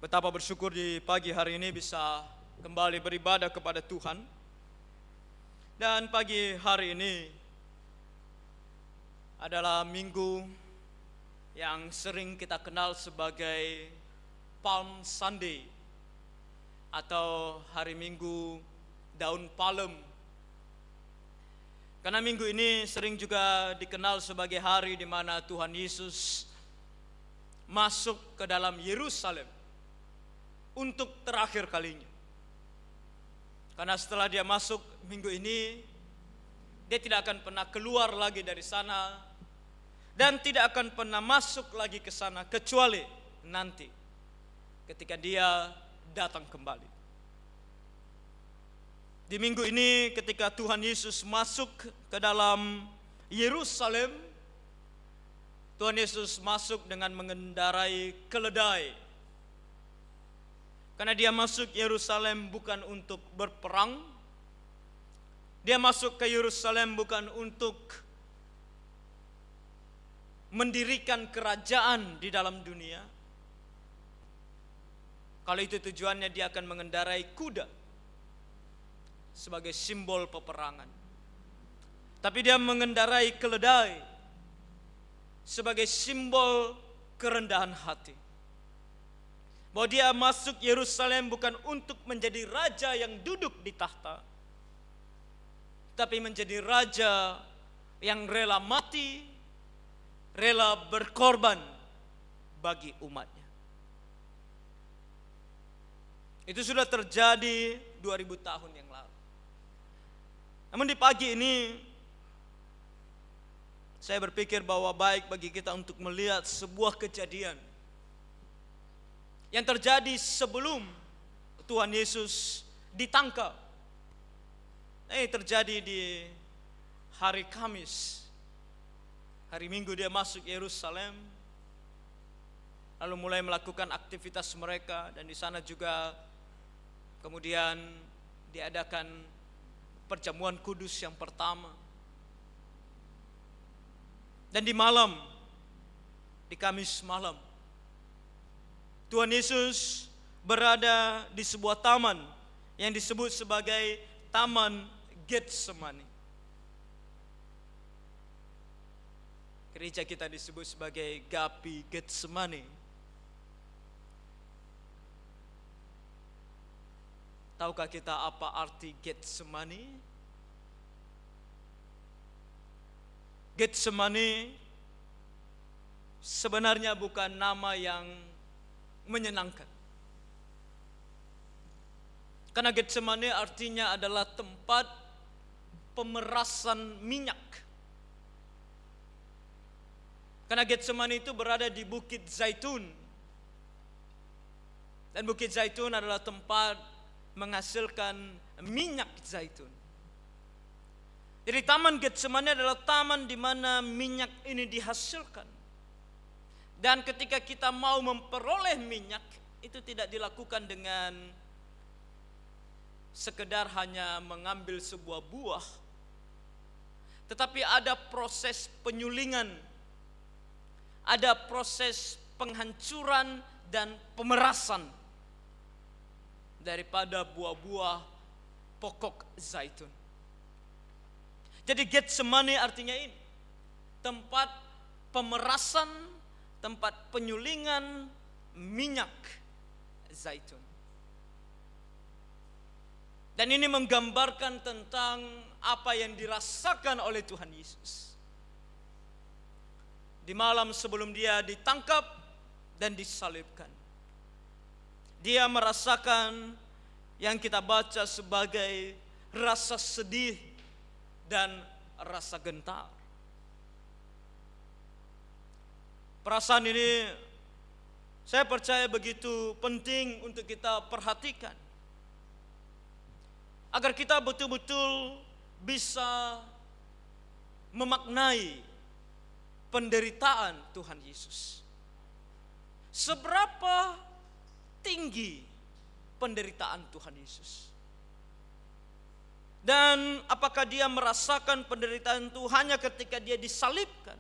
Betapa bersyukur di pagi hari ini bisa kembali beribadah kepada Tuhan. Dan pagi hari ini adalah minggu yang sering kita kenal sebagai Palm Sunday atau hari Minggu daun palem. Karena minggu ini sering juga dikenal sebagai hari di mana Tuhan Yesus masuk ke dalam Yerusalem untuk terakhir kalinya. Karena setelah dia masuk minggu ini, dia tidak akan pernah keluar lagi dari sana dan tidak akan pernah masuk lagi ke sana kecuali nanti ketika dia datang kembali. Di minggu ini ketika Tuhan Yesus masuk ke dalam Yerusalem, Tuhan Yesus masuk dengan mengendarai keledai. Karena dia masuk Yerusalem bukan untuk berperang. Dia masuk ke Yerusalem bukan untuk mendirikan kerajaan di dalam dunia. Kalau itu tujuannya, dia akan mengendarai kuda sebagai simbol peperangan. Tapi dia mengendarai keledai sebagai simbol kerendahan hati. Bahwa dia masuk Yerusalem bukan untuk menjadi raja yang duduk di tahta, tapi menjadi raja yang rela mati, rela berkorban bagi umatnya. Itu sudah terjadi 2000 tahun yang lalu. Namun di pagi ini saya berpikir bahwa baik bagi kita untuk melihat sebuah kejadian yang terjadi sebelum Tuhan Yesus ditangkap. Ini terjadi di hari Kamis. Hari Minggu dia masuk Yerusalem, lalu mulai melakukan aktivitas mereka, dan di sana juga kemudian diadakan perjamuan kudus yang pertama. Dan di malam, di Kamis malam, Tuhan Yesus berada di sebuah taman yang disebut sebagai Taman Getsemani. Gereja kita disebut sebagai Gapi Getsemani. Tahukah kita apa arti Getsemani? Getsemani sebenarnya bukan nama yang menyenangkan. Karena Getsemani artinya adalah tempat pemerasan minyak. Karena Getsemani itu berada di Bukit Zaitun. Dan Bukit Zaitun adalah tempat menghasilkan minyak zaitun. Jadi Taman Getsemani adalah taman di mana minyak ini dihasilkan. Dan ketika kita mau memperoleh minyak, itu tidak dilakukan dengan sekedar hanya mengambil sebuah buah, tetapi ada proses penyulingan, ada proses penghancuran dan pemerasan daripada buah-buah pokok zaitun. Jadi Getsemani artinya ini, tempat pemerasan, tempat penyulingan minyak zaitun. Dan ini menggambarkan tentang apa yang dirasakan oleh Tuhan Yesus di malam sebelum dia ditangkap dan disalibkan. Dia merasakan yang kita baca sebagai rasa sedih dan rasa gentar. Perasaan ini saya percaya begitu penting untuk kita perhatikan, agar kita betul-betul bisa memaknai penderitaan Tuhan Yesus. Seberapa tinggi penderitaan Tuhan Yesus? Dan apakah dia merasakan penderitaan itu hanya ketika dia disalibkan?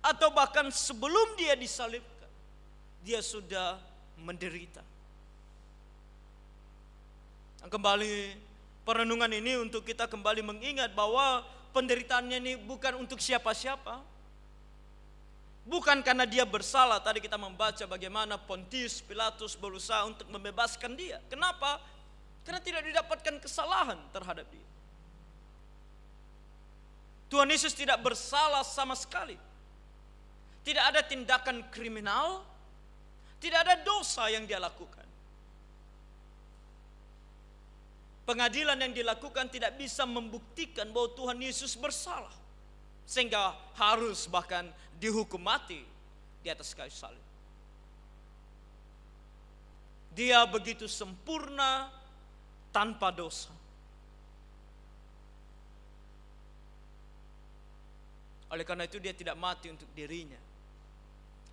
Atau bahkan sebelum dia disalibkan? dia sudah menderita. Kembali perenungan ini untuk kita kembali mengingat bahwa penderitaannya ini bukan untuk siapa-siapa. Bukan karena dia bersalah. Tadi kita membaca bagaimana Pontius Pilatus berusaha untuk membebaskan dia. Kenapa? Karena tidak didapatkan kesalahan terhadap dia. Tuhan Yesus tidak bersalah sama sekali. Tidak ada tindakan kriminal, tidak ada dosa yang dia lakukan. Pengadilan yang dilakukan tidak bisa membuktikan bahwa Tuhan Yesus bersalah, sehingga harus bahkan dihukum mati di atas kayu salib. Dia begitu sempurna tanpa dosa. Oleh karena itu dia tidak mati untuk dirinya.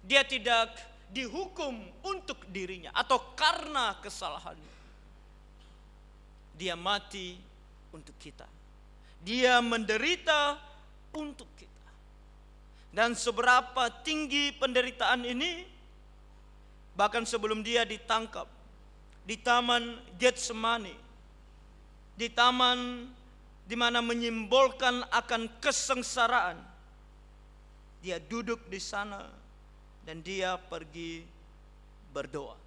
Dia tidak dihukum untuk dirinya atau karena kesalahannya. Dia mati untuk kita. Dia menderita untuk kita. Dan seberapa tinggi penderitaan ini, bahkan sebelum dia ditangkap di taman Getsemani, di taman di mana menyimbolkan akan kesengsaraan, dia duduk di sana dan dia pergi berdoa.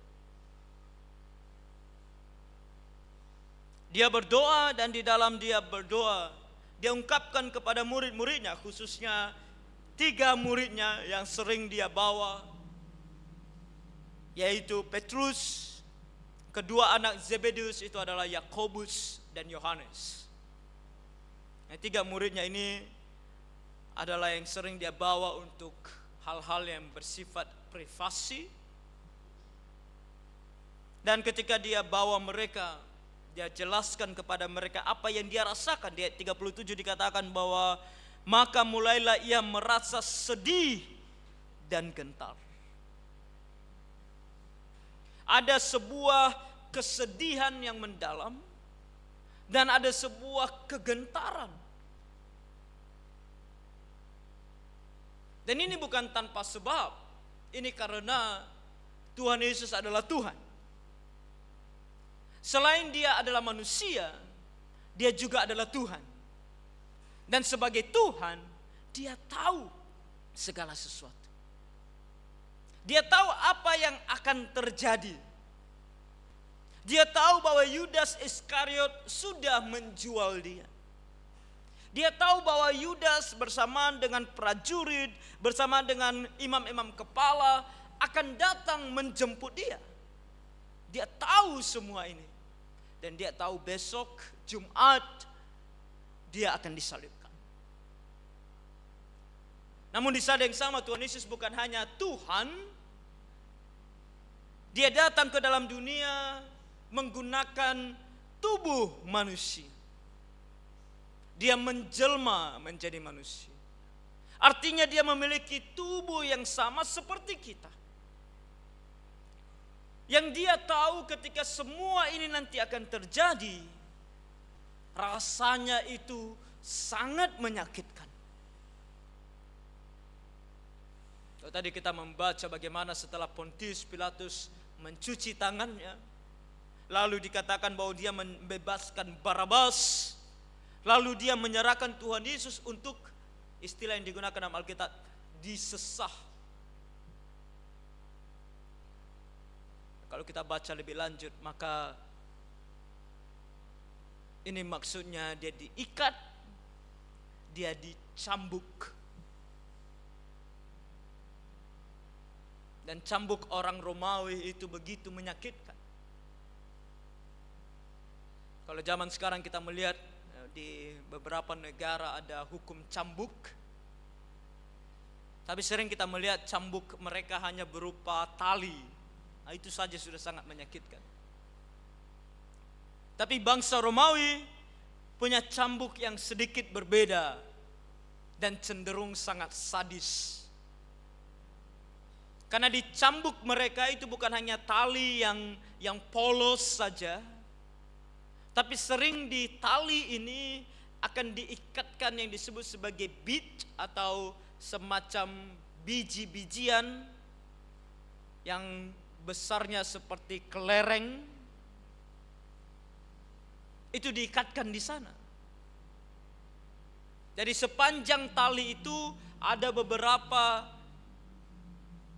Dia berdoa dan di dalam dia berdoa, dia ungkapkan kepada murid-muridnya, khususnya 3 muridnya yang sering dia bawa, yaitu Petrus, kedua anak Zebedeus itu adalah Yakobus dan Yohanes. 3 muridnya ini adalah yang sering dia bawa untuk hal-hal yang bersifat privasi. Dan ketika dia bawa mereka, dia jelaskan kepada mereka apa yang dia rasakan. Di ayat 37 dikatakan bahwa maka mulailah ia merasa sedih dan gentar. Ada sebuah kesedihan yang mendalam dan ada sebuah kegentaran. Dan ini bukan tanpa sebab. Ini karena Tuhan Yesus adalah Tuhan. Selain dia adalah manusia, dia juga adalah Tuhan. Dan sebagai Tuhan, dia tahu segala sesuatu. Dia tahu apa yang akan terjadi. Dia tahu bahwa Yudas Iskariot sudah menjual dia. Dia tahu bahwa Yudas bersamaan dengan prajurit, bersamaan dengan imam-imam kepala akan datang menjemput dia. Dia tahu semua ini. Dan dia tahu besok Jumat dia akan disalibkan. Namun di saat yang sama Tuhan Yesus bukan hanya Tuhan. Dia datang ke dalam dunia menggunakan tubuh manusia. Dia menjelma menjadi manusia. Artinya dia memiliki tubuh yang sama seperti kita. Yang dia tahu ketika semua ini nanti akan terjadi, rasanya itu sangat menyakitkan. Tadi kita membaca bagaimana setelah Pontius Pilatus mencuci tangannya, lalu dikatakan bahwa dia membebaskan Barabas, lalu dia menyerahkan Tuhan Yesus untuk, istilah yang digunakan dalam Alkitab, disesah. Kalau kita baca lebih lanjut, maka ini maksudnya dia diikat, dia dicambuk. Dan cambuk orang Romawi itu begitu menyakitkan. Kalau zaman sekarang kita melihat di beberapa negara ada hukum cambuk, tapi sering kita melihat cambuk mereka hanya berupa tali. Nah, itu saja sudah sangat menyakitkan. Tapi bangsa Romawi punya cambuk yang sedikit berbeda dan cenderung sangat sadis. Karena di cambuk mereka itu bukan hanya tali yang polos saja, tapi sering di tali ini akan diikatkan yang disebut sebagai bead atau semacam biji-bijian yang besarnya seperti kelereng, itu diikatkan di sana. Jadi sepanjang tali itu ada beberapa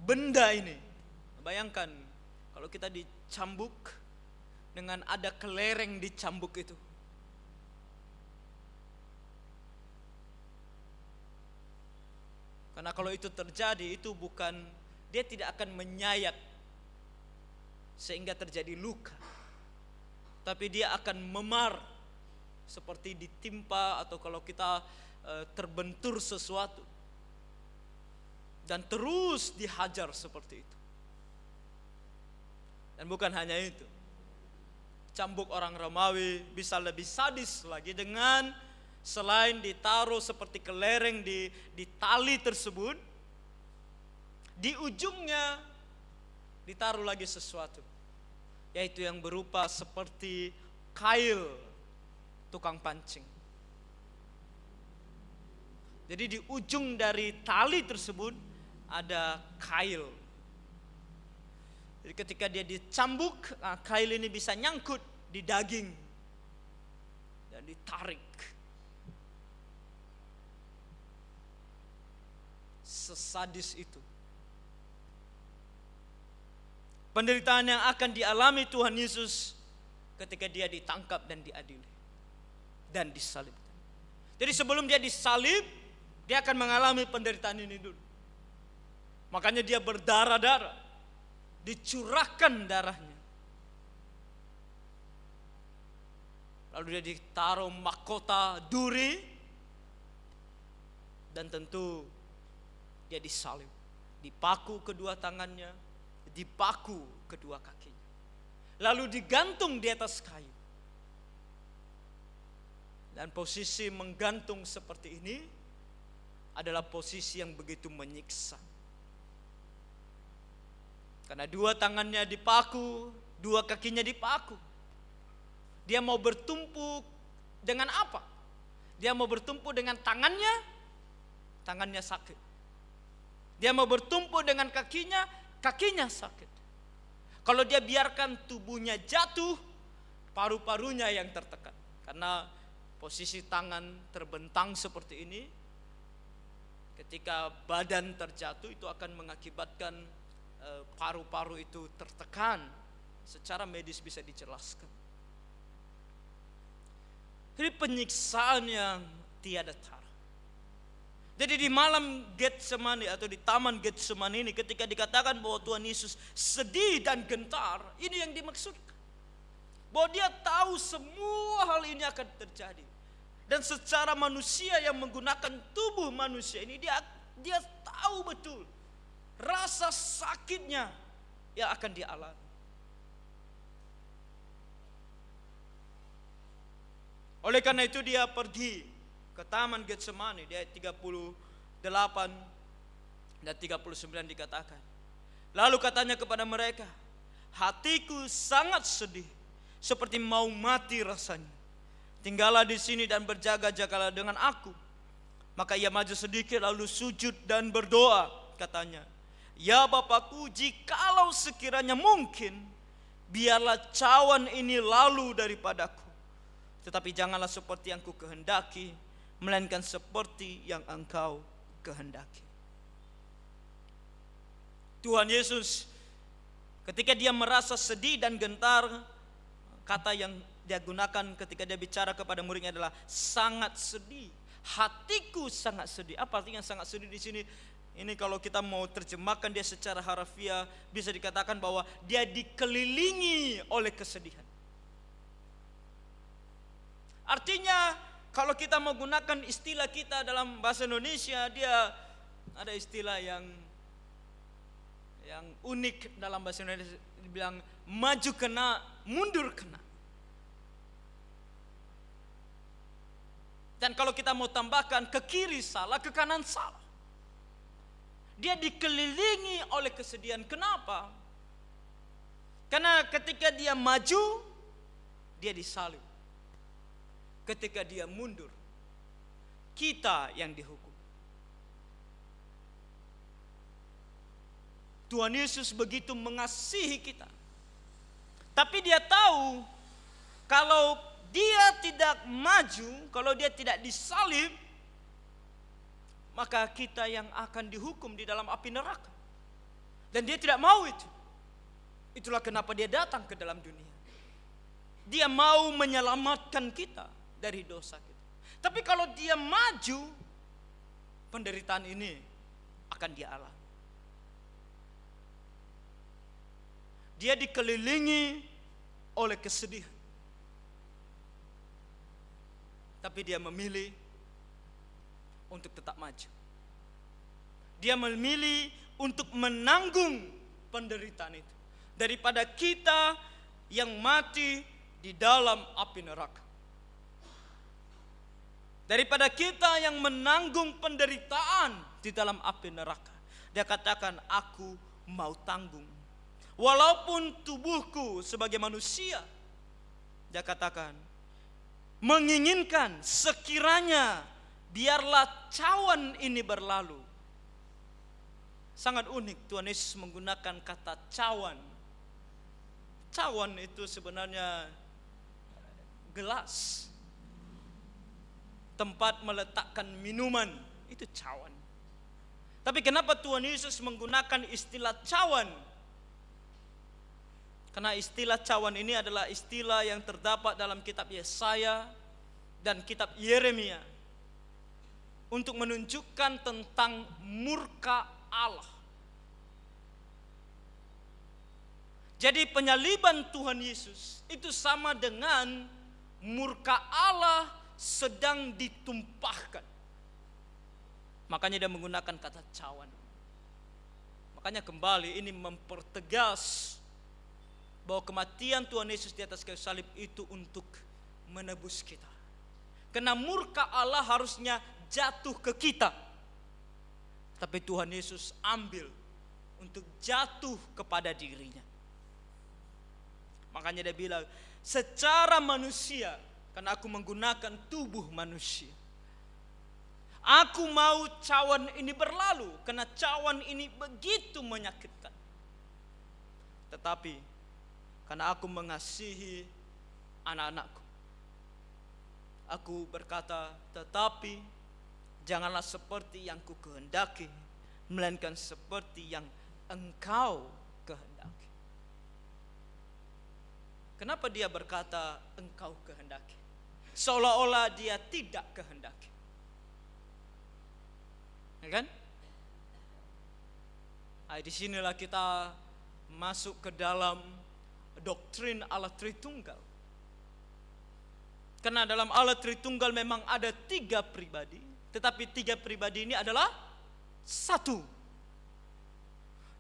benda ini. Bayangkan kalau kita dicambuk dengan ada kelereng di cambuk itu. Karena kalau itu terjadi, itu bukan, dia tidak akan menyayat sehingga terjadi luka, tapi dia akan memar seperti ditimpa, atau kalau kita terbentur sesuatu, dan terus dihajar seperti itu. Dan bukan hanya itu, cambuk orang Romawi bisa lebih sadis lagi, dengan selain ditaruh seperti kelereng di tali tersebut, di ujungnya ditaruh lagi sesuatu, yaitu yang berupa seperti kail tukang pancing. Jadi di ujung dari tali tersebut ada kail. Jadi ketika dia dicambuk, kail ini bisa nyangkut di daging dan ditarik. Sesadis itu penderitaan yang akan dialami Tuhan Yesus ketika dia ditangkap dan diadili dan disalibkan. Jadi sebelum dia disalib, dia akan mengalami penderitaan ini dulu. Makanya dia berdarah-darah, dicurahkan darahnya. Lalu dia ditaruh mahkota duri, dan tentu dia disalib, dipaku kedua tangannya, dipaku kedua kakinya, lalu digantung di atas kayu. Dan posisi menggantung seperti ini adalah posisi yang begitu menyiksa, karena dua tangannya dipaku, dua kakinya dipaku. Dia mau bertumpu dengan apa? Dia mau bertumpu dengan tangannya, tangannya sakit. Dia mau bertumpu dengan kakinya, kakinya sakit. Kalau dia biarkan tubuhnya jatuh, paru-parunya yang tertekan. Karena posisi tangan terbentang seperti ini, ketika badan terjatuh itu akan mengakibatkan paru-paru itu tertekan. Secara medis bisa dijelaskan. Jadi penyiksaan yang tiada tara. Jadi di malam Getsemani atau di taman Getsemani ini, ketika dikatakan bahwa Tuhan Yesus sedih dan gentar, ini yang dimaksudkan. Bahwa dia tahu semua hal ini akan terjadi. Dan secara manusia yang menggunakan tubuh manusia ini, dia tahu betul rasa sakitnya yang akan dialami. Oleh karena itu dia pergi ke taman Getsemani. Di ayat 38 dan 39 dikatakan, lalu katanya kepada mereka, hatiku sangat sedih, seperti mau mati rasanya. Tinggallah di sini dan berjaga-jagalah dengan aku. Maka ia maju sedikit lalu sujud dan berdoa, katanya, ya Bapakku, jikalau sekiranya mungkin, biarlah cawan ini lalu daripadaku. Tetapi janganlah seperti yang ku kehendaki, melainkan seperti yang Engkau kehendaki. Tuhan Yesus ketika dia merasa sedih dan gentar, kata yang dia gunakan ketika dia bicara kepada muridnya adalah sangat sedih. Hatiku sangat sedih. Apa artinya sangat sedih di sini? Ini kalau kita mau terjemahkan dia secara harfiah, bisa dikatakan bahwa dia dikelilingi oleh kesedihan. Artinya kalau kita menggunakan istilah kita dalam bahasa Indonesia, dia ada istilah yang unik dalam bahasa Indonesia, dibilang maju kena, mundur kena. Dan kalau kita mau tambahkan, ke kiri salah, ke kanan salah. Dia dikelilingi oleh kesedihan. Kenapa? Karena ketika dia maju, dia disalib. Ketika dia mundur, kita yang dihukum. Tuhan Yesus begitu mengasihi kita. Tapi dia tahu kalau dia tidak maju, kalau dia tidak disalib, maka kita yang akan dihukum di dalam api neraka. Dan dia tidak mau itu. Itulah kenapa dia datang ke dalam dunia. Dia mau menyelamatkan kita dari dosa kita. Tapi kalau dia maju, penderitaan ini akan dia alami. Dia dikelilingi oleh kesedihan. Tapi dia memilih untuk tetap maju. Dia memilih untuk menanggung penderitaan itu. Daripada kita yang mati di dalam api neraka. Daripada kita yang menanggung penderitaan di dalam api neraka. Dia katakan, aku mau tanggung. Walaupun tubuhku sebagai manusia, dia katakan, menginginkan sekiranya biarlah cawan ini berlalu. Sangat unik Tuhan Yesus menggunakan kata cawan. Cawan itu sebenarnya gelas, tempat meletakkan minuman, itu cawan. Tapi kenapa Tuhan Yesus menggunakan istilah cawan? Karena istilah cawan ini adalah istilah yang terdapat dalam kitab Yesaya dan kitab Yeremia untuk menunjukkan tentang murka Allah. Jadi penyaliban Tuhan Yesus itu sama dengan murka Allah sedang ditumpahkan. Makanya dia menggunakan kata cawan. Makanya kembali ini mempertegas bahwa kematian Tuhan Yesus di atas kayu salib itu untuk menebus kita. Karena murka Allah harusnya jatuh ke kita. Tapi Tuhan Yesus ambil untuk jatuh kepada dirinya. Makanya dia bilang, secara manusia, karena aku menggunakan tubuh manusia, aku mau cawan ini berlalu, karena cawan ini begitu menyakitkan. Tetapi karena aku mengasihi anak-anakku, aku berkata, tetapi janganlah seperti yang ku kehendaki, melainkan seperti yang engkau kehendaki. Kenapa dia berkata engkau kehendaki? Seolah-olah dia tidak kehendaki. Ya kan? Nah, disinilah kita masuk ke dalam doktrin Allah Tritunggal. Karena dalam Allah Tritunggal memang ada 3 pribadi, tetapi 3 pribadi ini adalah satu.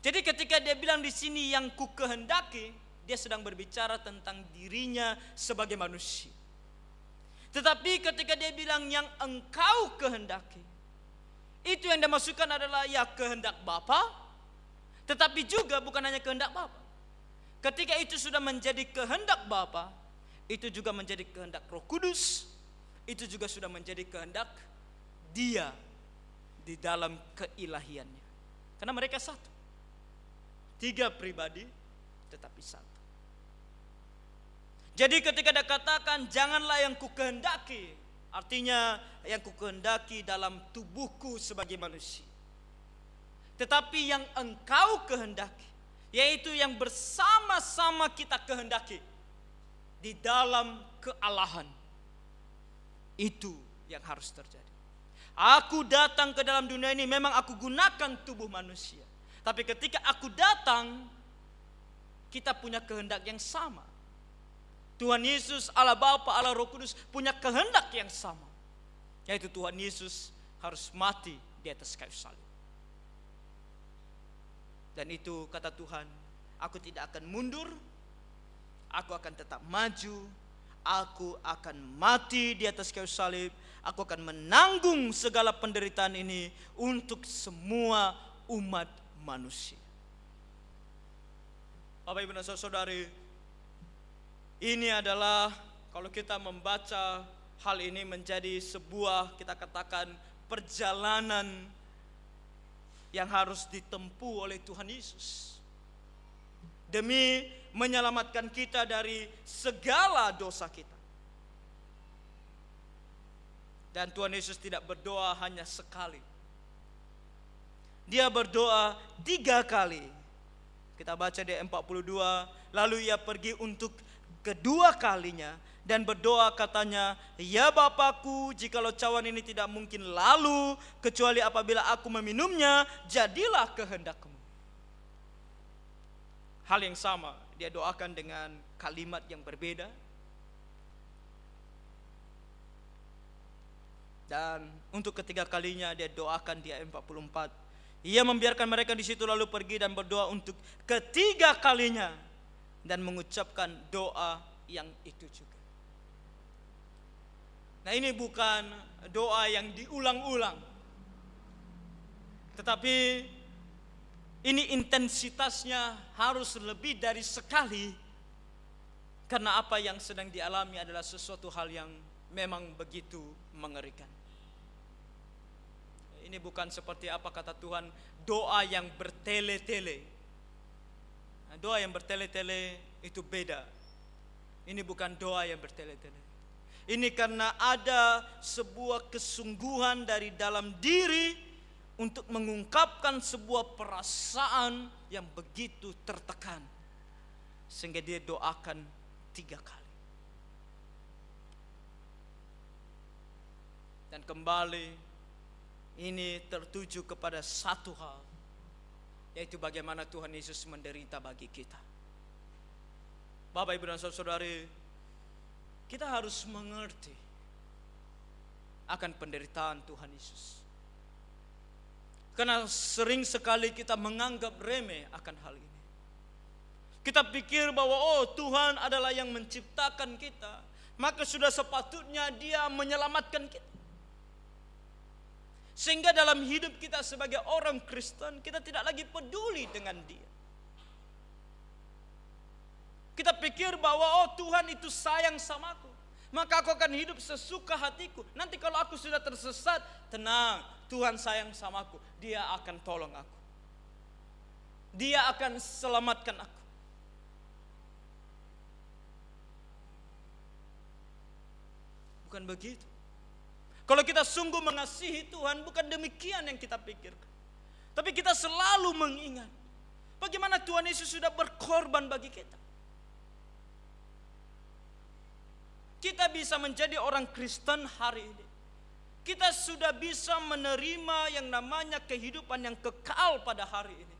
Jadi ketika dia bilang di sini yang ku kehendaki, dia sedang berbicara tentang dirinya sebagai manusia. Tetapi ketika dia bilang yang engkau kehendaki, itu yang dimaksudkan adalah ya kehendak Bapa, tetapi juga bukan hanya kehendak Bapa. Ketika itu sudah menjadi kehendak Bapa, itu juga menjadi kehendak Roh Kudus, itu juga sudah menjadi kehendak Dia di dalam keilahiannya. Karena mereka satu. 3 pribadi tetapi satu. Jadi ketika dia katakan janganlah yang ku kehendaki, artinya yang ku kehendaki dalam tubuhku sebagai manusia, tetapi yang engkau kehendaki, yaitu yang bersama-sama kita kehendaki di dalam kealahan. Itu yang harus terjadi. Aku datang ke dalam dunia ini, memang aku gunakan tubuh manusia. Tapi ketika aku datang, kita punya kehendak yang sama. Tuhan Yesus, Allah Bapa, Allah Roh Kudus punya kehendak yang sama. Yaitu Tuhan Yesus harus mati di atas kayu salib. Dan itu kata Tuhan, aku tidak akan mundur, aku akan tetap maju, aku akan mati di atas kayu salib, aku akan menanggung segala penderitaan ini untuk semua umat manusia. Bapak Ibu dan Saudari, ini adalah kalau kita membaca hal ini menjadi sebuah, kita katakan, perjalanan yang harus ditempuh oleh Tuhan Yesus demi menyelamatkan kita dari segala dosa kita. Dan Tuhan Yesus tidak berdoa hanya sekali. Dia berdoa 3 kali. Kita baca di 42, lalu ia pergi untuk kedua kalinya dan berdoa katanya, "Ya Bapakku, jikalau cawan ini tidak mungkin lalu kecuali apabila aku meminumnya, jadilah kehendak-Mu." Hal yang sama dia doakan dengan kalimat yang berbeda. Dan untuk ketiga kalinya dia doakan di ayat 44. Ia membiarkan mereka di situ lalu pergi dan berdoa untuk ketiga kalinya dan mengucapkan doa yang itu juga. Nah, ini bukan doa yang diulang-ulang, tetapi ini intensitasnya harus lebih dari sekali, karena apa yang sedang dialami adalah sesuatu hal yang memang begitu mengerikan. Ini bukan seperti apa kata Tuhan, doa yang bertele-tele. Nah, doa yang bertele-tele itu beda. Ini bukan doa yang bertele-tele. Ini karena ada sebuah kesungguhan dari dalam diri untuk mengungkapkan sebuah perasaan yang begitu tertekan, sehingga dia doakan 3 kali. Dan kembali ini tertuju kepada satu hal, yaitu bagaimana Tuhan Yesus menderita bagi kita. Bapak, Ibu, dan saudara-saudari, kita harus mengerti akan penderitaan Tuhan Yesus. Karena sering sekali kita menganggap remeh akan hal ini. Kita pikir bahwa Tuhan adalah yang menciptakan kita, maka sudah sepatutnya Dia menyelamatkan kita. Sehingga dalam hidup kita sebagai orang Kristen, kita tidak lagi peduli dengan Dia. Kita pikir bahwa Tuhan itu sayang samaku, maka aku akan hidup sesuka hatiku. Nanti kalau aku sudah tersesat, tenang, Tuhan sayang samaku, Dia akan tolong aku, Dia akan selamatkan aku. Bukan begitu. Kalau kita sungguh mengasihi Tuhan, bukan demikian yang kita pikirkan. Tapi kita selalu mengingat bagaimana Tuhan Yesus sudah berkorban bagi kita. Kita bisa menjadi orang Kristen hari ini. Kita sudah bisa menerima yang namanya kehidupan yang kekal pada hari ini.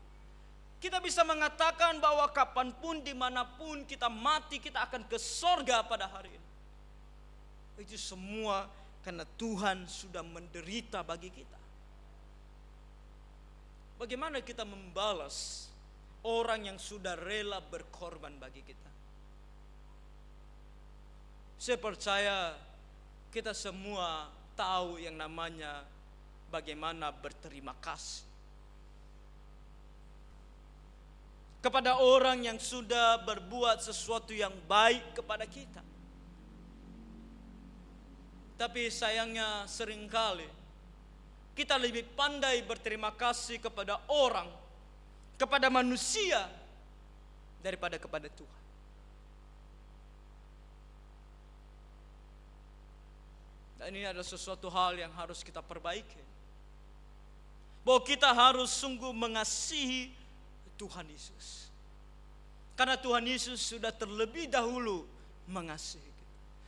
Kita bisa mengatakan bahwa kapanpun, dimanapun kita mati, kita akan ke sorga pada hari ini. Itu semua karena Tuhan sudah menderita bagi kita. Bagaimana kita membalas orang yang sudah rela berkorban bagi kita? Saya percaya kita semua tahu yang namanya bagaimana berterima kasih kepada orang yang sudah berbuat sesuatu yang baik kepada kita. Tapi sayangnya seringkali kita lebih pandai berterima kasih kepada orang, kepada manusia, daripada kepada Tuhan. Dan ini adalah sesuatu hal yang harus kita perbaiki. Bahwa kita harus sungguh mengasihi Tuhan Yesus. Karena Tuhan Yesus sudah terlebih dahulu mengasihi.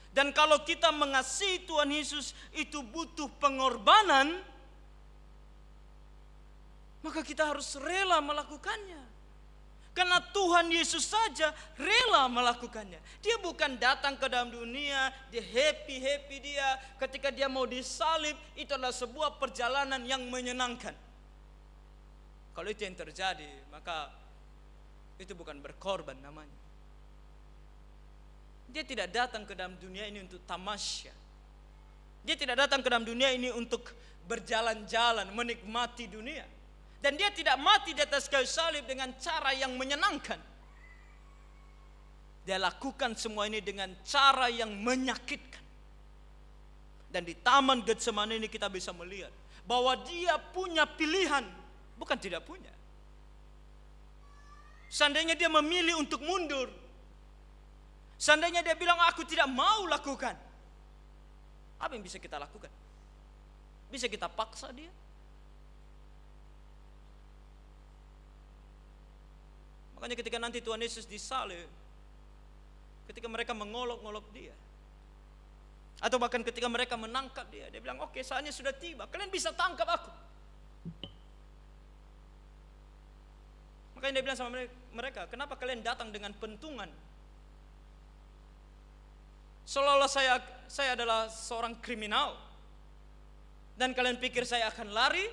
Dan kalau kita mengasihi Tuhan Yesus itu butuh pengorbanan, maka kita harus rela melakukannya. Karena Tuhan Yesus saja rela melakukannya. Dia bukan datang ke dalam dunia, dia happy dia. Ketika dia mau disalib, itu adalah sebuah perjalanan yang menyenangkan. Kalau itu yang terjadi, maka itu bukan berkorban namanya. Dia tidak datang ke dalam dunia ini untuk tamasya. Dia tidak datang ke dalam dunia ini untuk berjalan-jalan, menikmati dunia. Dan dia tidak mati di atas kayu salib dengan cara yang menyenangkan. Dia lakukan semua ini dengan cara yang menyakitkan. Dan di Taman Getsemani ini kita bisa melihat bahwa dia punya pilihan. bukan tidak punya. Seandainya dia memilih untuk mundur, seandainya dia bilang aku tidak mau lakukan, apa yang bisa kita lakukan? Bisa kita paksa dia? Makanya ketika nanti Tuhan Yesus disalib, ketika mereka mengolok-ngolok dia, atau bahkan ketika mereka menangkap dia, dia bilang, oke, saatnya sudah tiba, kalian bisa tangkap aku. Makanya dia bilang sama mereka, kenapa kalian datang dengan pentungan? Seolah-olah saya adalah seorang kriminal, dan kalian pikir saya akan lari?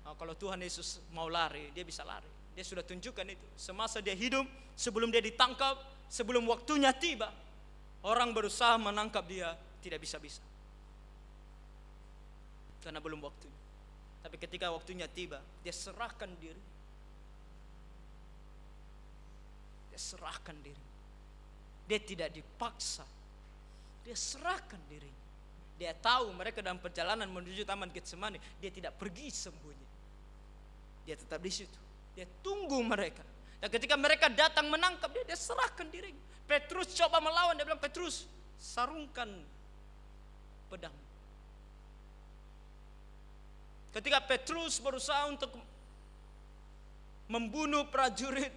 Oh, kalau Tuhan Yesus mau lari, dia bisa lari. Dia sudah tunjukkan itu. Semasa dia hidup, sebelum dia ditangkap, sebelum waktunya tiba, orang berusaha menangkap dia, tidak bisa-bisa. Karena belum waktunya. Tapi ketika waktunya tiba, dia serahkan diri. Dia serahkan diri. Dia tidak dipaksa. Dia serahkan diri. Dia tahu mereka dalam perjalanan menuju Taman Getsemani, dia tidak pergi sembunyi. Dia tetap di situ. Dia tunggu mereka. Dan ketika mereka datang menangkap dia, dia serahkan diri. Petrus coba melawan, dia bilang, Petrus, sarungkan pedang. Ketika Petrus berusaha untuk membunuh prajurit,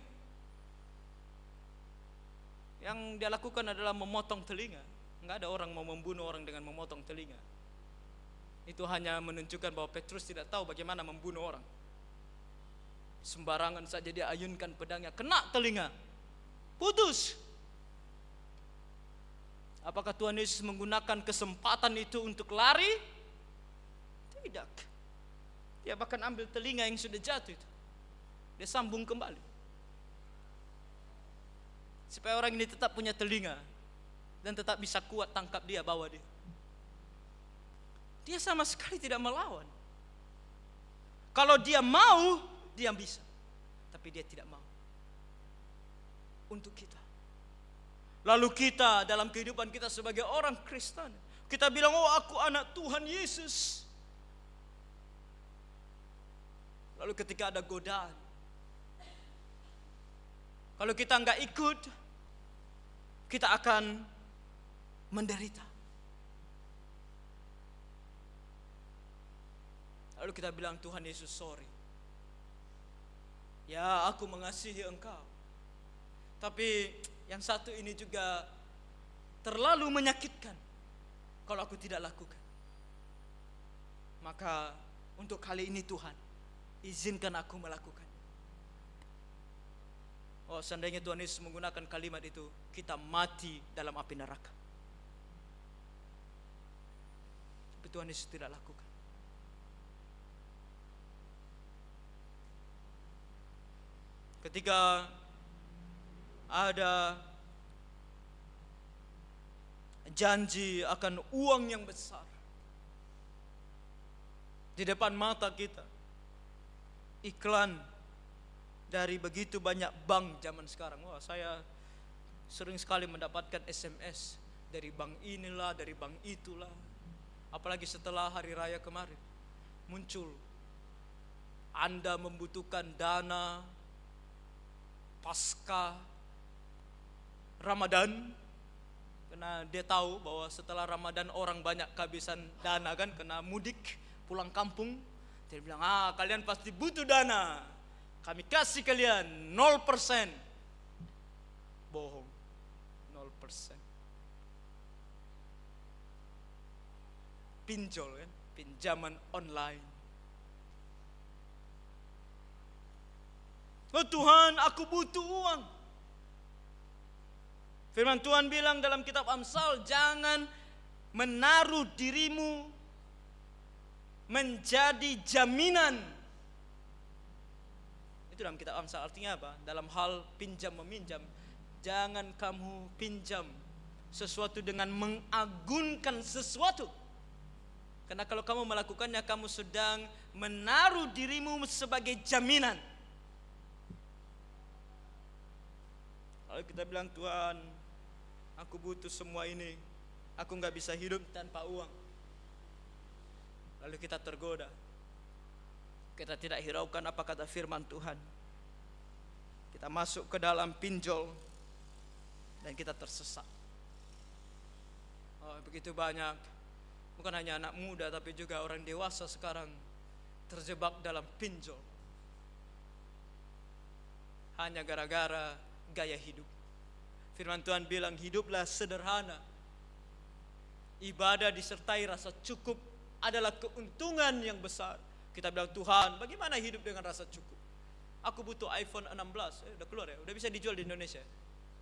yang dia lakukan adalah memotong telinga. Enggak ada orang mau membunuh orang dengan memotong telinga. Itu hanya menunjukkan bahwa Petrus tidak tahu bagaimana membunuh orang. Sembarangan saja dia ayunkan pedangnya, kena telinga, putus. Apakah Tuhan Yesus menggunakan kesempatan itu untuk lari? Tidak. Dia bahkan ambil telinga yang sudah jatuh itu, dia sambung kembali, supaya orang ini tetap punya telinga dan tetap bisa kuat tangkap dia, bawa dia. Dia sama sekali tidak melawan. Kalau dia mau, dia bisa. Tapi dia tidak mau. Untuk kita. Lalu kita dalam kehidupan kita sebagai orang Kristen, kita bilang, oh aku anak Tuhan Yesus. Lalu ketika ada godaan, kalau kita enggak ikut, kita akan menderita. Lalu kita bilang, Tuhan Yesus, sorry. Ya, aku mengasihi engkau. Tapi yang satu ini juga terlalu menyakitkan kalau aku tidak lakukan. Maka untuk kali ini Tuhan, izinkan aku melakukan. Oh, seandainya Tuhan Yesus menggunakan kalimat itu, kita mati dalam api neraka. Tapi Tuhan Yesus tidak lakukan. Ketika ada janji akan uang yang besar di depan mata kita, iklan dari begitu banyak bank zaman sekarang. Wah, saya sering sekali mendapatkan SMS dari bank inilah, dari bank itulah. Apalagi setelah hari raya kemarin, muncul Anda membutuhkan dana pasca Ramadan, karena dia tahu bahwa setelah Ramadan orang banyak kehabisan dana kan, kena mudik pulang kampung. Dia bilang, kalian pasti butuh dana, kami kasih kalian 0%. Bohong, 0%. Pinjol kan, pinjaman online. Oh Tuhan, aku butuh uang. Firman Tuhan bilang dalam kitab Amsal, jangan menaruh dirimu menjadi jaminan. Itu dalam kitab Amsal, artinya apa? Dalam hal pinjam meminjam, jangan kamu pinjam sesuatu dengan mengagunkan sesuatu. Karena kalau kamu melakukannya, kamu sedang menaruh dirimu sebagai jaminan. Lalu kita bilang, Tuhan, aku butuh semua ini, aku gak bisa hidup tanpa uang. Lalu kita tergoda. Kita tidak hiraukan apa kata firman Tuhan. Kita masuk ke dalam pinjol dan kita tersesat. Oh, begitu banyak, bukan hanya anak muda tapi juga orang dewasa sekarang terjebak dalam pinjol. Hanya gara-gara gaya hidup. Firman Tuhan bilang, hiduplah sederhana. Ibadah disertai rasa cukup adalah keuntungan yang besar. Kita bilang, Tuhan, bagaimana hidup dengan rasa cukup? Aku butuh iPhone 16. Udah keluar ya? Udah bisa dijual di Indonesia.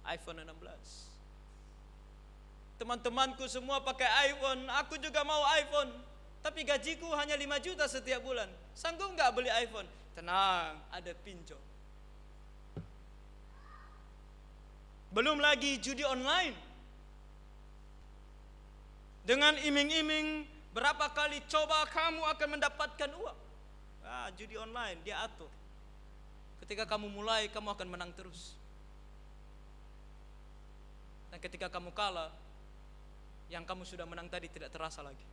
iPhone 16. Teman-temanku semua pakai iPhone. Aku juga mau iPhone. Tapi gajiku hanya 5 juta setiap bulan. Sanggup nggak beli iPhone? Tenang, ada pinjol. Belum lagi judi online. Dengan iming-iming berapa kali coba kamu akan mendapatkan uang. Judi online dia atur. Ketika kamu mulai, kamu akan menang terus. Dan ketika kamu kalah, yang kamu sudah menang tadi tidak terasa lagi.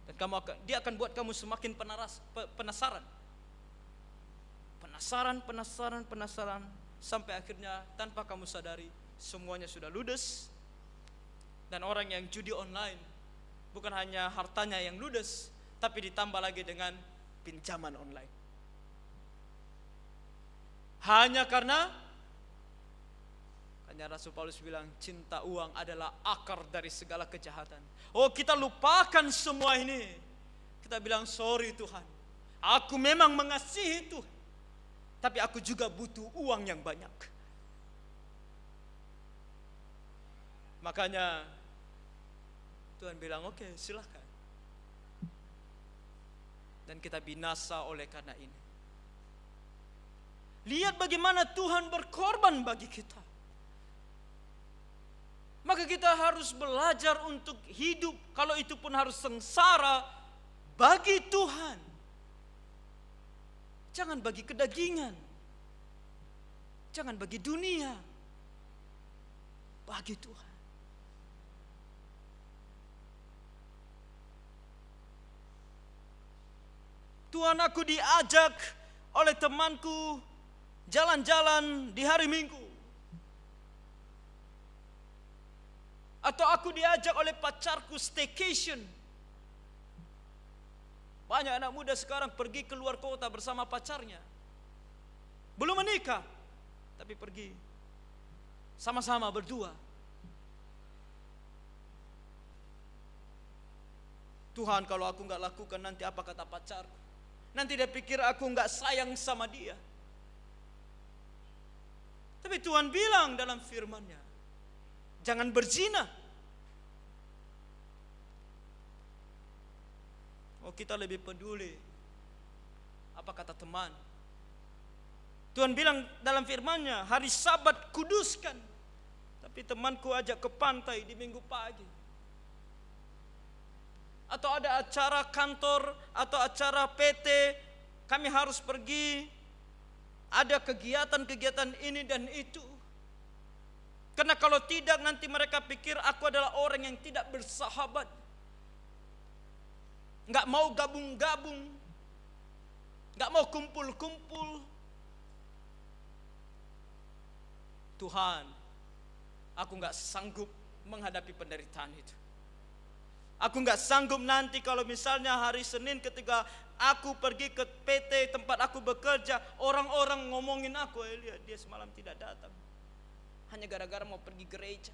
Dan dia akan buat kamu semakin penasaran. Penasaran. Sampai akhirnya tanpa kamu sadari, semuanya sudah ludes. Dan orang yang judi online, bukan hanya hartanya yang ludes, tapi ditambah lagi dengan pinjaman online. Hanya karena Rasul Paulus bilang, cinta uang adalah akar dari segala kejahatan. Oh, kita lupakan semua ini. Kita bilang, sorry Tuhan, aku memang mengasihi Tuhan, tapi aku juga butuh uang yang banyak. Makanya Tuhan bilang, oke, silakan. Dan kita binasa oleh karena ini. Lihat bagaimana Tuhan berkorban bagi kita. Maka kita harus belajar untuk hidup, kalau itu pun harus sengsara, bagi Tuhan. Jangan bagi kedagingan. Jangan bagi dunia. Bagi Tuhan. Tuhan, aku diajak oleh temanku jalan-jalan di hari Minggu. Atau aku diajak oleh pacarku staycation. Banyak anak muda sekarang pergi keluar kota bersama pacarnya. Belum menikah, tapi pergi sama-sama berdua. Tuhan, kalau aku nggak lakukan nanti apa kata pacarku? Nanti dia pikir aku nggak sayang sama dia. Tapi Tuhan bilang dalam firman-Nya, jangan berzina. Oh, kita lebih peduli apa kata teman. Tuhan bilang dalam firman-Nya, hari Sabat kuduskan. Tapi temanku ajak ke pantai di Minggu pagi. Atau ada acara kantor atau acara PT, kami harus pergi. Ada kegiatan-kegiatan ini dan itu. Karena kalau tidak nanti mereka pikir aku adalah orang yang tidak bersahabat. Nggak mau gabung-gabung. Nggak mau kumpul-kumpul. Tuhan, aku nggak sanggup menghadapi penderitaan itu. Aku nggak sanggup nanti kalau misalnya hari Senin ketika aku pergi ke PT tempat aku bekerja, orang-orang ngomongin aku, lihat dia semalam tidak datang. Hanya gara-gara mau pergi gereja.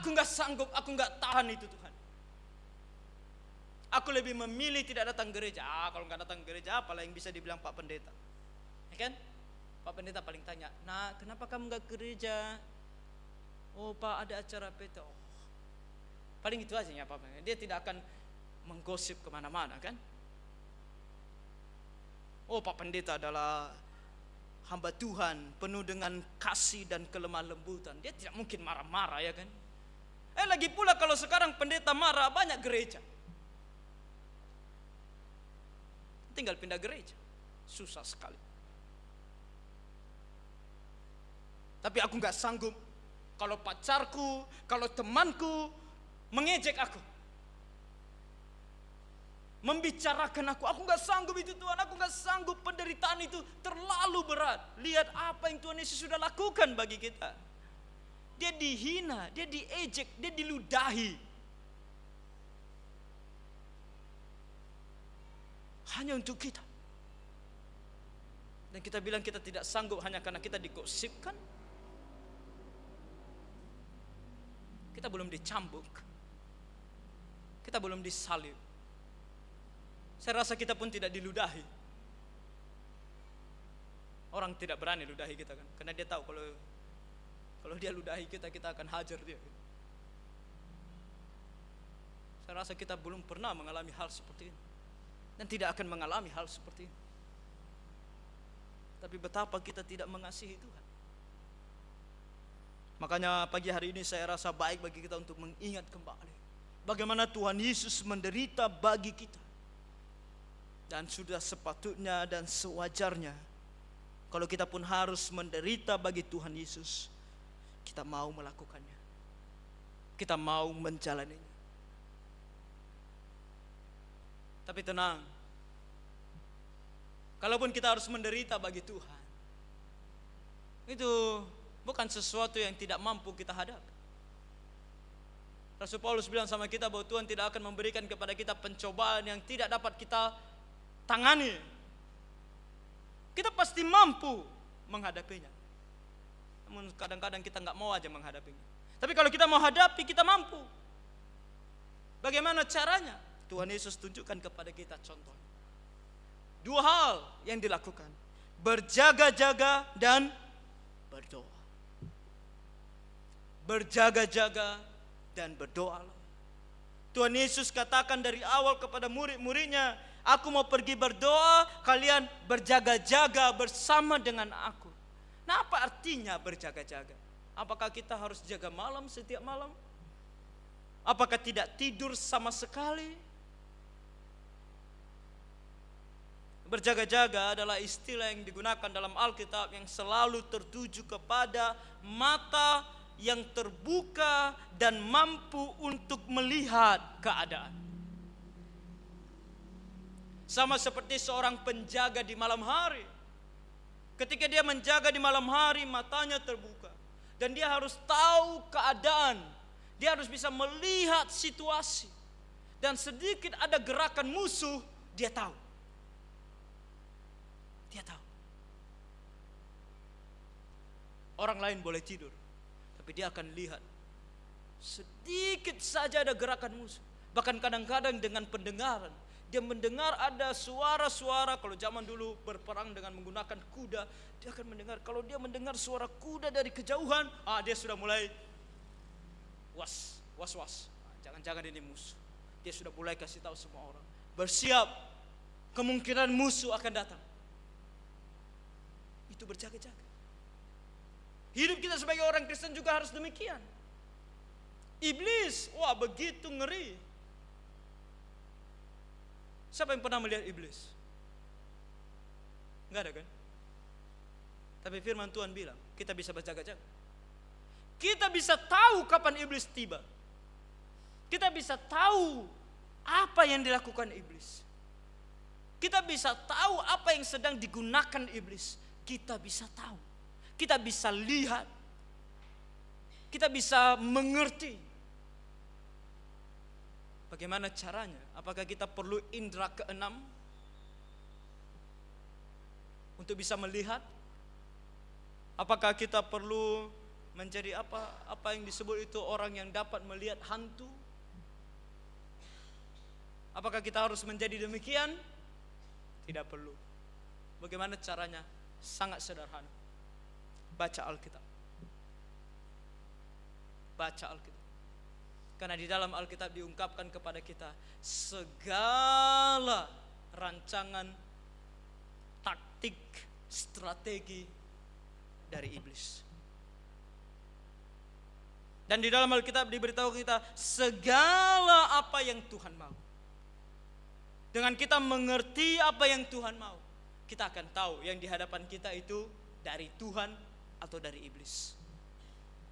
Aku nggak sanggup, aku nggak tahan itu Tuhan. Aku lebih memilih tidak datang gereja. Kalau nggak datang gereja, apalah yang bisa dibilang Pak Pendeta? Ya kan? Pak Pendeta paling tanya, nah kenapa kamu nggak gereja? Oh Pak, ada acara PT. Oh, paling itu aja ya Pak. Dia tidak akan menggosip kemana-mana kan. Oh Pak Pendeta adalah hamba Tuhan, penuh dengan kasih dan kelemah lembutan. Dia tidak mungkin marah-marah ya kan. Lagi pula kalau sekarang pendeta marah, banyak gereja. Tinggal pindah gereja. Susah sekali. Tapi aku gak sanggup kalau pacarku, kalau temanku mengejek aku. membicarakan aku nggak sanggup itu Tuhan, aku nggak sanggup, penderitaan itu terlalu berat. Lihat apa yang Tuhan Yesus sudah lakukan bagi kita. Dia dihina, dia diejek, dia diludahi. Hanya untuk kita. Dan kita bilang kita tidak sanggup hanya karena kita digosipkan. Kita belum dicambuk. Kita belum disalib. Saya rasa kita pun tidak diludahi. Orang tidak berani ludahi kita kan, karena dia tahu kalau dia ludahi kita akan hajar dia. Saya rasa kita belum pernah mengalami hal seperti ini, dan tidak akan mengalami hal seperti ini. Tapi betapa kita tidak mengasihi Tuhan. Makanya pagi hari ini saya rasa baik bagi kita untuk mengingat kembali bagaimana Tuhan Yesus menderita bagi kita. Dan sudah sepatutnya dan sewajarnya kalau kita pun harus menderita bagi Tuhan Yesus, kita mau melakukannya. Kita mau menjalaninya. Tapi tenang, kalaupun kita harus menderita bagi Tuhan, itu bukan sesuatu yang tidak mampu kita hadapi. Rasul Paulus bilang sama kita bahwa Tuhan tidak akan memberikan kepada kita pencobaan yang tidak dapat kita tangani. Kita pasti mampu menghadapinya. Namun kadang-kadang kita nggak mau aja menghadapinya. Tapi kalau kita mau hadapi, kita mampu. Bagaimana caranya? Tuhan Yesus tunjukkan kepada kita contoh. Dua hal yang dilakukan: berjaga-jaga dan berdoa. Berjaga-jaga dan berdoa. Tuhan Yesus katakan dari awal kepada murid-muridnya, aku mau pergi berdoa, kalian berjaga-jaga bersama dengan aku. Nah, apa artinya berjaga-jaga? Apakah kita harus jaga malam setiap malam? Apakah tidak tidur sama sekali? Berjaga-jaga adalah istilah yang digunakan dalam Alkitab yang selalu tertuju kepada mata yang terbuka dan mampu untuk melihat keadaan. Sama seperti seorang penjaga di malam hari. Ketika dia menjaga di malam hari, matanya terbuka. Dan dia harus tahu keadaan. Dia harus bisa melihat situasi. Dan sedikit ada gerakan musuh, dia tahu. Dia tahu. Orang lain boleh tidur, tapi dia akan lihat. Sedikit saja ada gerakan musuh. Bahkan kadang-kadang dengan pendengaran. Dia mendengar ada suara-suara. Kalau zaman dulu berperang dengan menggunakan kuda, dia akan mendengar. Kalau dia mendengar suara kuda dari kejauhan, dia sudah mulai was. Jangan-jangan ini musuh. Dia sudah mulai kasih tahu semua orang. Bersiap, kemungkinan musuh akan datang. Itu berjaga-jaga. Hidup kita sebagai orang Kristen juga harus demikian. Iblis, begitu ngeri. Siapa yang pernah melihat iblis? Enggak ada kan? Tapi firman Tuhan bilang, kita bisa berjaga-jaga. Kita bisa tahu kapan iblis tiba. Kita bisa tahu apa yang dilakukan iblis. Kita bisa tahu apa yang sedang digunakan iblis. Kita bisa tahu. Kita bisa lihat. Kita bisa mengerti. Bagaimana caranya? Apakah kita perlu indera keenam untuk bisa melihat? Apakah kita perlu menjadi apa yang disebut itu orang yang dapat melihat hantu? Apakah kita harus menjadi demikian? Tidak perlu. Bagaimana caranya? Sangat sederhana. Baca Alkitab. Baca Alkitab. Karena di dalam Alkitab diungkapkan kepada kita segala rancangan, taktik, strategi dari iblis. Dan di dalam Alkitab diberitahu kita segala apa yang Tuhan mau. Dengan kita mengerti apa yang Tuhan mau, kita akan tahu yang di hadapan kita itu dari Tuhan atau dari iblis.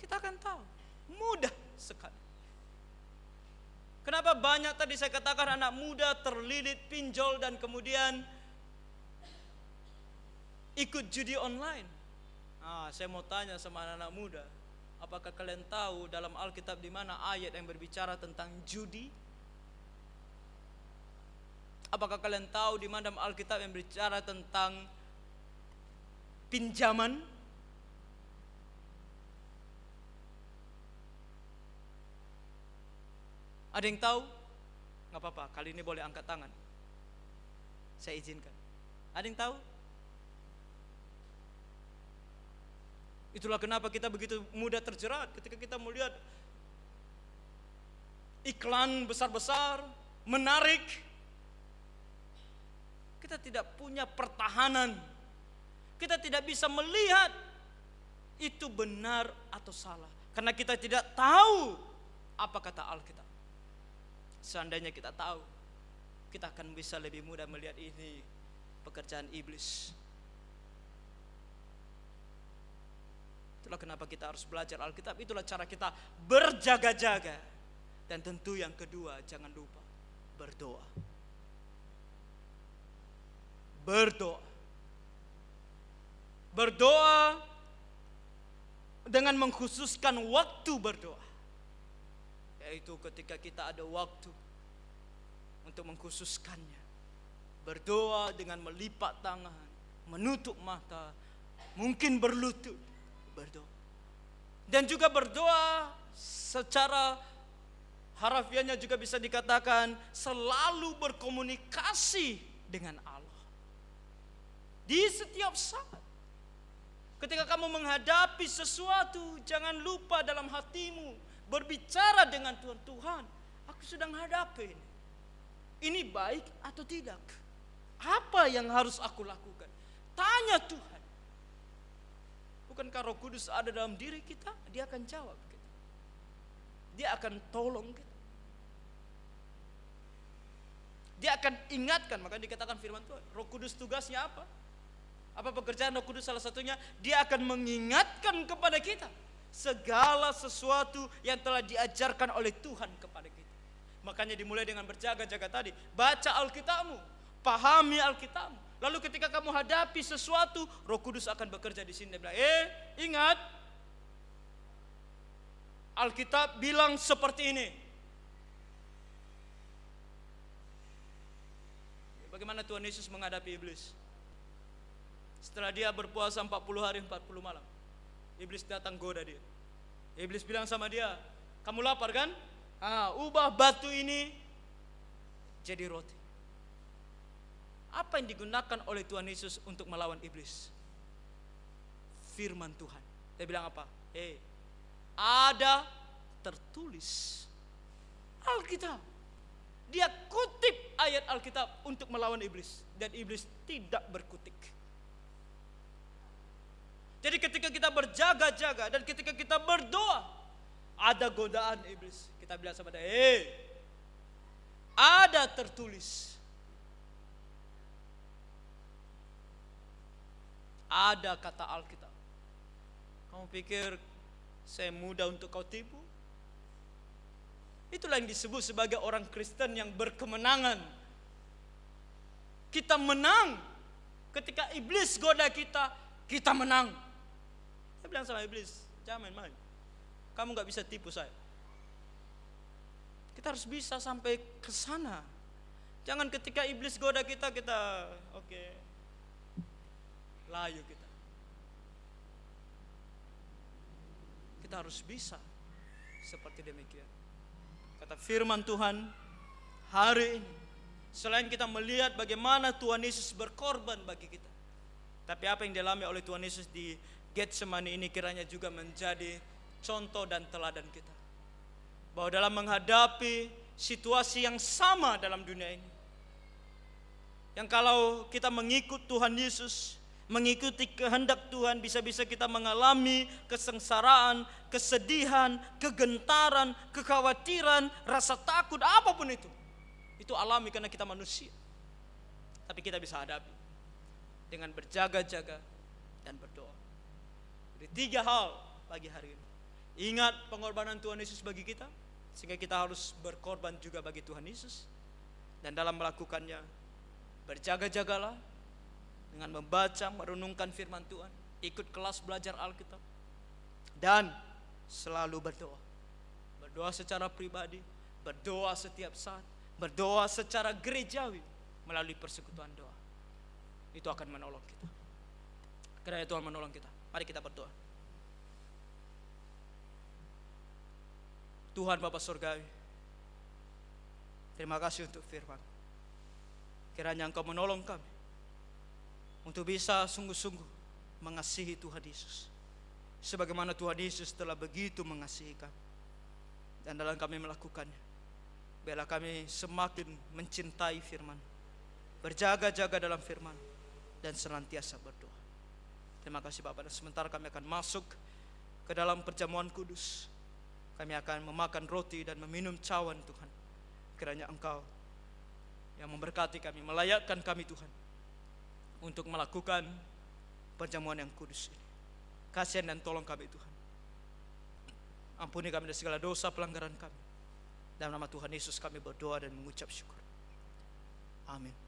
Kita akan tahu. Mudah sekali. Kenapa banyak tadi saya katakan anak muda terlilit pinjol dan kemudian ikut judi online? Saya mau tanya sama anak-anak muda, apakah kalian tahu dalam Alkitab di mana ayat yang berbicara tentang judi? Apakah kalian tahu di mana dalam Alkitab yang berbicara tentang pinjaman? Ada yang tahu? Nggak apa-apa, kali ini boleh angkat tangan. Saya izinkan. Ada yang tahu? Itulah kenapa kita begitu mudah terjerat ketika kita melihat iklan besar-besar, menarik. Kita tidak punya pertahanan. Kita tidak bisa melihat itu benar atau salah. Karena kita tidak tahu apa kata Alkitab. Seandainya kita tahu, kita akan bisa lebih mudah melihat ini pekerjaan iblis. Itulah kenapa kita harus belajar Alkitab. Itulah cara kita berjaga-jaga. Dan tentu yang kedua, jangan lupa berdoa. Berdoa. Berdoa dengan mengkhususkan waktu berdoa. Yaitu ketika kita ada waktu untuk mengkhususkannya. Berdoa dengan melipat tangan, menutup mata, mungkin berlutut, berdoa. Dan juga berdoa secara harafiahnya juga bisa dikatakan selalu berkomunikasi dengan Allah. Di setiap saat. Ketika kamu menghadapi sesuatu, jangan lupa dalam hatimu berbicara dengan Tuhan. Tuhan, aku sedang hadapi ini. Ini baik atau tidak? Apa yang harus aku lakukan? Tanya Tuhan. Bukankah Roh Kudus ada dalam diri kita? Dia akan jawab kita. Dia akan tolong kita. Dia akan ingatkan. Makanya dikatakan firman Tuhan, Roh Kudus tugasnya apa? Apa pekerjaan Roh Kudus? Salah satunya dia akan mengingatkan kepada kita segala sesuatu yang telah diajarkan oleh Tuhan kepada kita. Makanya dimulai dengan berjaga-jaga tadi. Baca Alkitabmu, pahami Alkitabmu. Lalu ketika kamu hadapi sesuatu, Roh Kudus akan bekerja di sini. Dia bilang, ingat, Alkitab bilang seperti ini. Bagaimana Tuhan Yesus menghadapi iblis? Setelah dia berpuasa 40 hari 40 malam, iblis datang goda dia. Iblis bilang sama dia, kamu lapar kan? Ubah batu ini jadi roti. Apa yang digunakan oleh Tuhan Yesus untuk melawan iblis? Firman Tuhan. Dia bilang apa? Ada tertulis. Alkitab. Dia kutip ayat Alkitab untuk melawan iblis. Dan iblis tidak berkutik. Jadi ketika kita berjaga-jaga dan ketika kita berdoa, ada godaan iblis. Kita bilang sama dia, ada tertulis. Ada kata Alkitab. Kamu pikir saya mudah untuk kau tipu? Itulah yang disebut sebagai orang Kristen yang berkemenangan. Kita menang. Ketika iblis goda kita, kita menang. Saya bilang sama iblis, jangan main-main. Kamu gak bisa tipu saya. Kita harus bisa sampai ke sana. Jangan ketika iblis goda kita, oke, layu kita. Kita harus bisa seperti demikian. Kata firman Tuhan hari ini, selain kita melihat bagaimana Tuhan Yesus berkorban bagi kita, tapi apa yang dialami oleh Tuhan Yesus di Getsemani ini kiranya juga menjadi contoh dan teladan kita. Bahwa dalam menghadapi situasi yang sama dalam dunia ini, yang kalau kita mengikut Tuhan Yesus, mengikuti kehendak Tuhan, bisa-bisa kita mengalami kesengsaraan, kesedihan, kegentaran, kekhawatiran, rasa takut, apapun itu. Itu alami karena kita manusia. Tapi kita bisa hadapi dengan berjaga-jaga dan berdoa. Jadi 3 hal pagi hari ini. Ingat pengorbanan Tuhan Yesus bagi kita. Sehingga kita harus berkorban juga bagi Tuhan Yesus. Dan dalam melakukannya, berjaga-jagalah dengan membaca, merenungkan firman Tuhan, ikut kelas belajar Alkitab, dan selalu berdoa. Berdoa secara pribadi, berdoa setiap saat, berdoa secara gerejawi melalui persekutuan doa. Itu akan menolong kita. Kiranya Tuhan menolong kita. Mari kita berdoa. Tuhan Bapa Surgawi, terima kasih untuk firman. Kiranya Engkau menolong kami untuk bisa sungguh-sungguh mengasihi Tuhan Yesus, sebagaimana Tuhan Yesus telah begitu mengasihi kami. Dan dalam kami melakukannya, biarlah kami semakin mencintai firman, berjaga-jaga dalam firman, dan senantiasa berdoa. Terima kasih Bapak. Dan sementara kami akan masuk ke dalam perjamuan kudus, kami akan memakan roti dan meminum cawan Tuhan. Kiranya Engkau yang memberkati kami, melayakkan kami Tuhan untuk melakukan perjamuan yang kudus ini. Kasihan dan tolong kami Tuhan. Ampuni kami dari segala dosa pelanggaran kami. Dalam nama Tuhan Yesus kami berdoa dan mengucap syukur. Amin.